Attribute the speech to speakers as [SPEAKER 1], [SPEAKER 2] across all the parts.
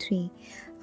[SPEAKER 1] 3।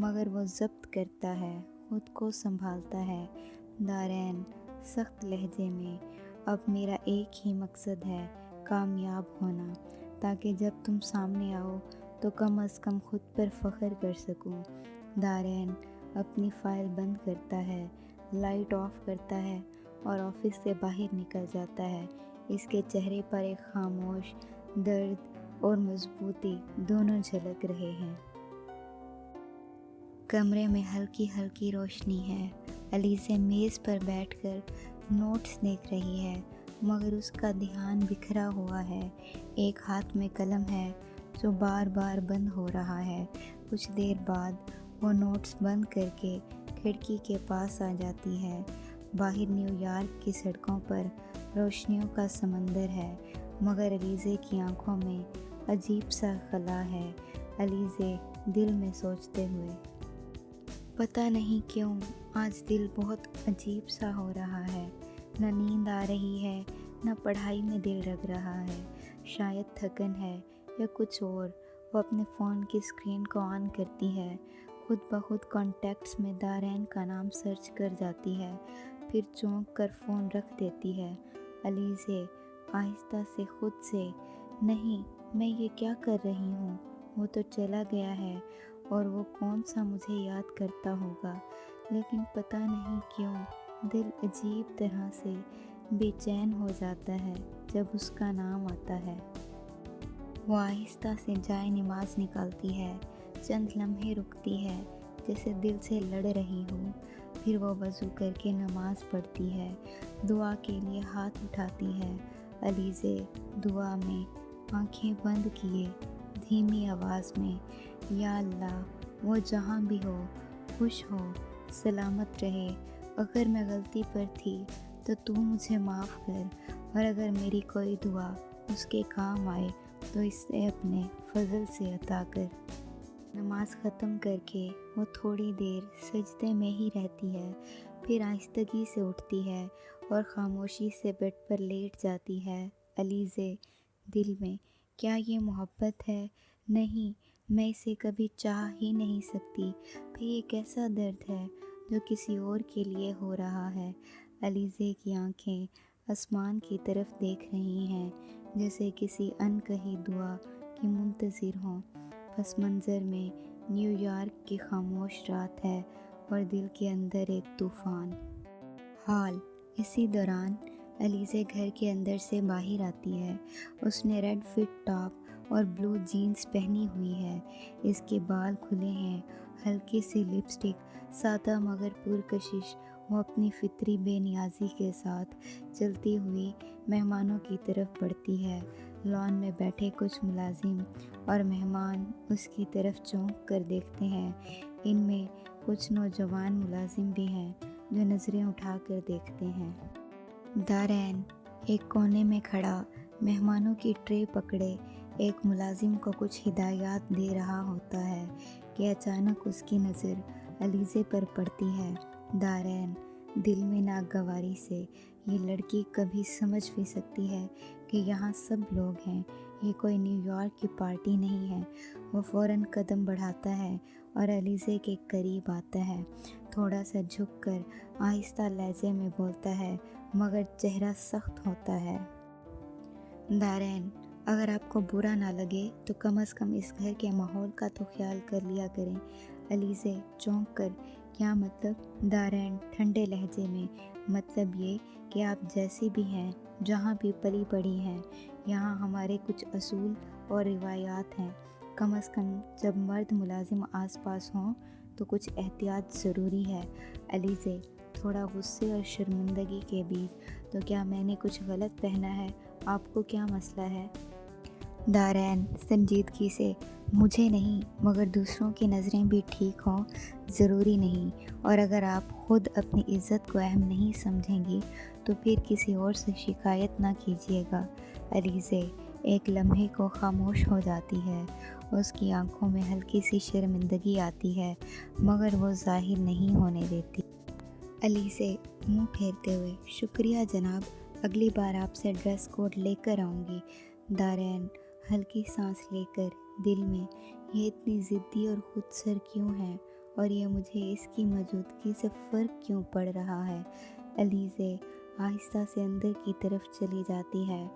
[SPEAKER 1] مگر وہ ضبط کرتا ہے، خود کو سنبھالتا ہے۔ دارین سخت لہجے میں، اب میرا ایک ہی مقصد ہے، کامیاب ہونا، تاکہ جب تم سامنے آؤ تو کم از کم خود پر فخر کر سکوں۔ دارین اپنی فائل بند کرتا ہے، لائٹ آف کرتا ہے اور آفس سے باہر نکل جاتا ہے۔ اس کے چہرے پر ایک خاموش درد اور مضبوطی دونوں جھلک رہے ہیں۔ کمرے میں ہلکی ہلکی روشنی ہے۔ الیزے میز پر بیٹھ کر نوٹس دیکھ رہی ہے، مگر اس کا دھیان بکھرا ہوا ہے۔ ایک ہاتھ میں قلم ہے جو بار بار بند ہو رہا ہے۔ کچھ دیر بعد وہ نوٹس بند کر کے کھڑکی کے پاس آ جاتی ہے۔ باہر نیو یارک کی سڑکوں پر روشنیوں کا سمندر ہے، مگر الیزے کی آنکھوں میں عجیب سا خلا ہے۔ الیزے دل میں سوچتے ہوئے، پتہ نہیں کیوں آج دل بہت عجیب سا ہو رہا ہے، نہ نیند آ رہی ہے، نہ پڑھائی میں دل لگ رہا ہے، شاید تھکن ہے یا کچھ اور۔ وہ اپنے فون کی اسکرین کو آن کرتی ہے، خود بخود کانٹیکٹس میں دارین کا نام سرچ کر جاتی ہے، پھر چونک کر فون رکھ دیتی ہے۔ الیزے آہستہ سے خود سے، نہیں میں یہ کیا کر رہی ہوں، وہ تو چلا گیا ہے اور وہ کون سا مجھے یاد کرتا ہوگا، لیکن پتہ نہیں کیوں دل عجیب طرح سے بے چین ہو جاتا ہے جب اس کا نام آتا ہے۔ وہ آہستہ سے جائے نماز نکالتی ہے، چند لمحے رکتی ہے جیسے دل سے لڑ رہی ہو، پھر وہ وضو کر کے نماز پڑھتی ہے، دعا کے لیے ہاتھ اٹھاتی ہے۔ الیزے دعا میں آنکھیں بند کیے دھیمی آواز میں، یا اللہ وہ جہاں بھی ہو، خوش ہو، سلامت رہے، اگر میں غلطی پر تھی تو مجھے معاف کر، اور اگر میری کوئی دعا اس کے کام آئے تو اسے اپنے فضل سے عطا کر۔ نماز ختم کر کے وہ تھوڑی دیر سجدے میں ہی رہتی ہے، پھر آہستگی سے اٹھتی ہے اور خاموشی سے بیڈ پر لیٹ جاتی ہے۔ الیزے دل میں، کیا یہ محبت ہے؟ نہیں، میں اسے کبھی چاہ ہی نہیں سکتی، پھر یہ کیسا درد ہے جو کسی اور کے لیے ہو رہا ہے۔ الیزے کی آنکھیں آسمان کی طرف دیکھ رہی ہیں، جیسے کسی انکہی دعا کی منتظر ہوں۔ پس منظر میں نیو یارک کی خاموش رات ہے اور دل کے اندر ایک طوفان۔ حال اسی دوران الیزے گھر کے اندر سے باہر آتی ہے۔ اس نے ریڈ فٹ ٹاپ اور بلو جینز پہنی ہوئی ہے، اس کے بال کھلے ہیں، ہلکی سی لپسٹک، سادہ مگر پرکشش۔ وہ اپنی فطری بے نیازی کے ساتھ چلتی ہوئی مہمانوں کی طرف بڑھتی ہے۔ لان میں بیٹھے کچھ ملازم اور مہمان اس کی طرف چونک کر دیکھتے ہیں، ان میں کچھ نوجوان ملازم بھی ہیں جو نظریں اٹھا کر دیکھتے ہیں۔ دارین ایک کونے میں کھڑا مہمانوں کی ٹرے پکڑے ایک ملازم کو کچھ ہدایات دے رہا ہوتا ہے کہ اچانک اس کی نظر الیزے پر پڑتی ہے۔ دارین دل میں ناگواری سے، یہ لڑکی کبھی سمجھ بھی سکتی ہے کہ یہاں سب لوگ ہیں، یہ کوئی نیو یارک کی پارٹی نہیں ہے۔ وہ فوراً قدم بڑھاتا ہے اور الیزے کے قریب آتا ہے، تھوڑا سا جھک کر آہستہ لہجے میں بولتا ہے، مگر چہرہ سخت ہوتا ہے۔ دارین اگر آپ کو برا نہ لگے تو کم از کم اس گھر کے ماحول کا تو خیال کر لیا کریں۔ الیزے چونک کر، کیا مطلب؟ دارین ٹھنڈے لہجے میں، مطلب یہ کہ آپ جیسی بھی ہیں، جہاں بھی پلی بڑھی ہیں، یہاں ہمارے کچھ اصول اور روایات ہیں، کم از کم جب مرد ملازم آس پاس ہوں تو کچھ احتیاط ضروری ہے۔ الیزے تھوڑا غصے اور شرمندگی کے بیچ، تو کیا میں نے کچھ غلط پہنا ہے؟ آپ کو کیا مسئلہ ہے؟ دارین سنجیدگی سے، مجھے نہیں، مگر دوسروں کی نظریں بھی ٹھیک ہوں ضروری نہیں، اور اگر آپ خود اپنی عزت کو اہم نہیں سمجھیں گی تو پھر کسی اور سے شکایت نہ کیجیے گا۔ الیزے ایک لمحے کو خاموش ہو جاتی ہے، اس کی آنکھوں میں ہلکی سی شرمندگی آتی ہے، مگر وہ ظاہر نہیں ہونے دیتی۔ الیزے منہ پھیرتے ہوئے، شکریہ جناب، اگلی بار آپ سے ڈریس کوڈ لے کر آؤں گی۔ دارین ہلکی سانس لے کر دل میں، یہ اتنی ضدی اور خود سر کیوں ہے، اور یہ مجھے اس کی موجودگی سے فرق کیوں پڑ رہا ہے؟ علیزے آہستہ سے اندر کی طرف چلی جاتی ہے۔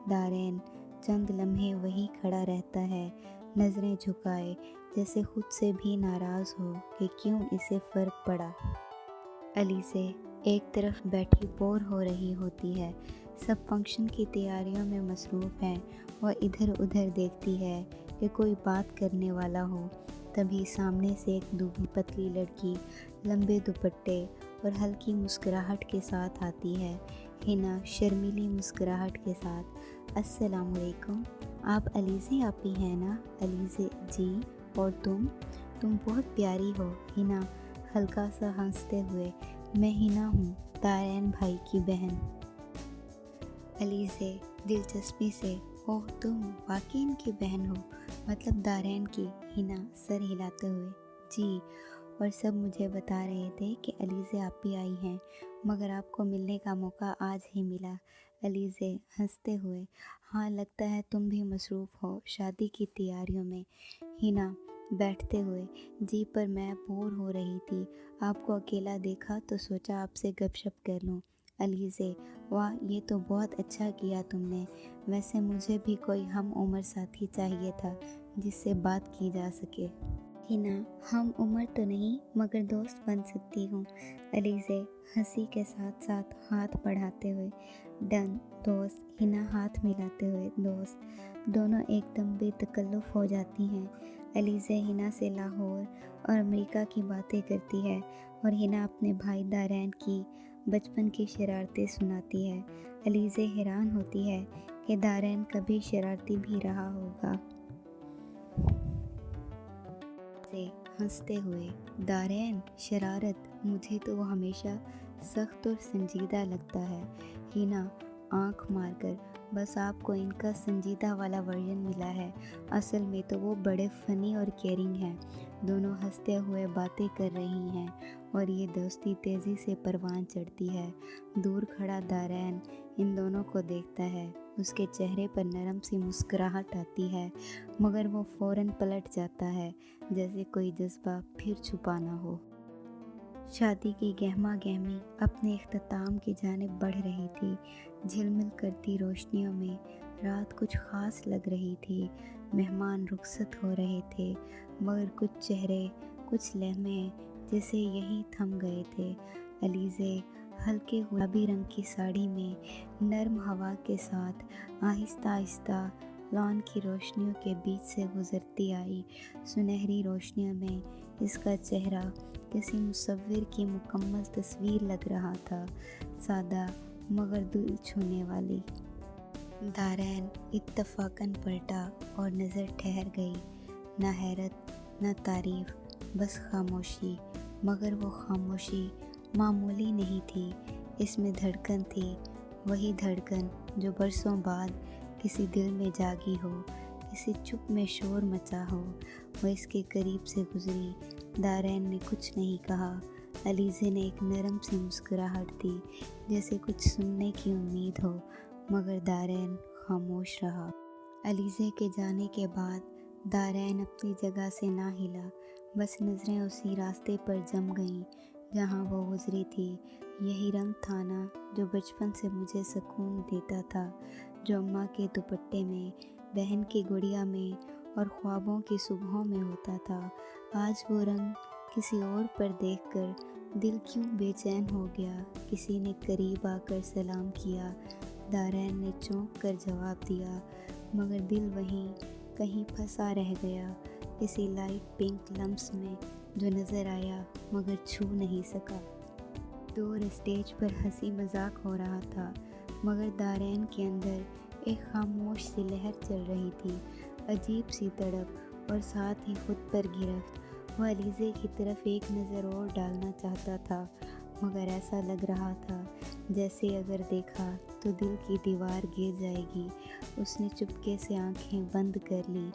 [SPEAKER 1] دارین چند لمحے وہی کھڑا رہتا ہے، نظریں جھکائے، جیسے خود سے بھی ناراض ہو کہ کیوں اسے فرق پڑا۔ علیزے ایک طرف بیٹھی بور ہو رہی ہوتی ہے، سب فنکشن کی تیاریوں میں مصروف ہیں۔ وہ ادھر ادھر دیکھتی ہے کہ کوئی بات کرنے والا ہو، تبھی سامنے سے ایک دبلی پتلی لڑکی لمبے دوپٹے اور ہلکی مسکراہٹ کے ساتھ آتی ہے۔ ہنا شرمیلی مسکراہٹ کے ساتھ، السلام علیکم، آپ علیزے آپی ہیں نا؟ علیزے جی، اور تم بہت پیاری ہو۔ ہنا ہلکا سا ہنستے ہوئے، میں ہنا ہوں، دارین بھائی کی بہن۔ علیزے دلچسپی سے، اوہ تم واقعی ان کی بہن ہو، مطلب دارین کی؟ ہنا سر ہلاتے ہوئے، جی، اور سب مجھے بتا رہے تھے کہ علیزے آپی آئی ہیں، مگر آپ کو ملنے کا موقع آج ہی ملا۔ علیزے ہنستے ہوئے، ہاں لگتا ہے تم بھی مصروف ہو شادی کی تیاریوں میں۔ ہنا بیٹھتے ہوئے، جی پر میں بور ہو رہی تھی، آپ کو اکیلا دیکھا تو سوچا آپ سے گپ شپ کر لوں۔ علیزے، واہ یہ تو بہت اچھا کیا تم نے، ویسے مجھے بھی کوئی ہم عمر ساتھی چاہیے تھا جس سے بات کی جا سکے۔ ہنا ہم عمر تو نہیں مگر دوست بن سکتی ہوں۔ علیزے ہنسی کے ساتھ ساتھ ہاتھ بڑھاتے ہوئے، ڈن دوست۔ ہنا ہاتھ ملاتے ہوئے، دوست، دونوں ایک دم بے تکلف ہو جاتی ہیں۔ علیزے ہنا سے لاہور اور امریکہ کی باتیں کرتی ہے اور ہنا اپنے بھائی دارین کی بچپن کی شرارتیں سناتی ہے۔ علیزے حیران ہوتی ہے کہ دارین کبھی شرارتی بھی رہا ہوگا۔ علیزے ہنستے ہوئے، دارین شرارت؟ مجھے تو وہ ہمیشہ سخت اور سنجیدہ لگتا ہے۔ ہنا آنکھ مار کر، بس آپ کو ان کا سنجیدہ والا ورژن ملا ہے، اصل میں تو وہ بڑے فنی اور کیئرنگ ہیں۔ دونوں ہنستے ہوئے باتیں کر رہی ہیں اور یہ دوستی تیزی سے پروان چڑھتی ہے۔ دور کھڑا دارین ان دونوں کو دیکھتا ہے، اس کے چہرے پر نرم سی مسکراہٹ آتی ہے، مگر وہ فوراً پلٹ جاتا ہے جیسے کوئی جذبہ پھر چھپا نہ ہو۔ شادی کی گہما گہمی اپنے اختتام کی جانب بڑھ رہی تھی۔ جھلمل کرتی روشنیوں میں رات کچھ خاص لگ رہی تھی۔ مہمان رخصت ہو رہے تھے، مگر کچھ چہرے، کچھ لمحے جیسے یہیں تھم گئے تھے۔ علیزے ہلکے گلابی رنگ کی ساڑی میں نرم ہوا کے ساتھ آہستہ آہستہ لان کی روشنیوں کے بیچ سے گزرتی آئی۔ سنہری روشنیوں میں اس کا چہرہ کسی مصور کی مکمل تصویر لگ رہا تھا، سادہ مگر دل چھونے والی۔ دارین اتفاقاً پلٹا اور نظر ٹھہر گئی، نہ حیرت نہ تعریف، بس خاموشی، مگر وہ خاموشی معمولی نہیں تھی، اس میں دھڑکن تھی، وہی دھڑکن جو برسوں بعد کسی دل میں جاگی ہو، کسی چپ میں شور مچا ہو۔ وہ اس کے قریب سے گزری، دارین نے کچھ نہیں کہا۔ علیزے نے ایک نرم سی مسکراہٹ دی، جیسے کچھ سننے کی امید ہو، مگر دارین خاموش رہا۔ علیزے کے جانے کے بعد دارین اپنی جگہ سے نہ ہلا، بس نظریں اسی راستے پر جم گئیں جہاں وہ گزری تھی۔ یہی رنگ تھا نا جو بچپن سے مجھے سکون دیتا تھا، جو اماں کے دوپٹے میں، بہن کی گڑیا میں اور خوابوں کی صبحوں میں ہوتا تھا۔ آج وہ رنگ کسی اور پر دیکھ کر دل کیوں بے چین ہو گیا۔ کسی نے قریب آ کر سلام کیا، دارین نے چونک کر جواب دیا، مگر دل وہیں کہیں پھنسا رہ گیا، کسی لائٹ پنک لمس میں جو نظر آیا مگر چھو نہیں سکا۔ دور اسٹیج پر ہنسی مذاق ہو رہا تھا، مگر دارین کے اندر ایک خاموش سی لہر چل رہی تھی، عجیب سی تڑپ اور ساتھ ہی خود پر گرفت۔ وہ علیزے کی طرف ایک نظر اور ڈالنا چاہتا تھا، مگر ایسا لگ رہا تھا جیسے اگر دیکھا تو دل کی دیوار گر جائے گی۔ اس نے چپکے سے آنکھیں بند کر لی۔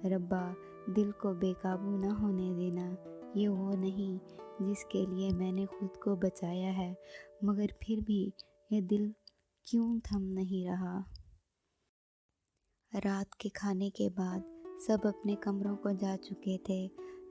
[SPEAKER 1] ربا، دل کو بے قابو نہ ہونے دینا، یہ وہ نہیں جس کے لیے میں نے خود کو بچایا ہے، مگر پھر بھی یہ دل کیوں تھم نہیں رہا۔ رات کے کھانے کے بعد سب اپنے کمروں کو جا چکے تھے۔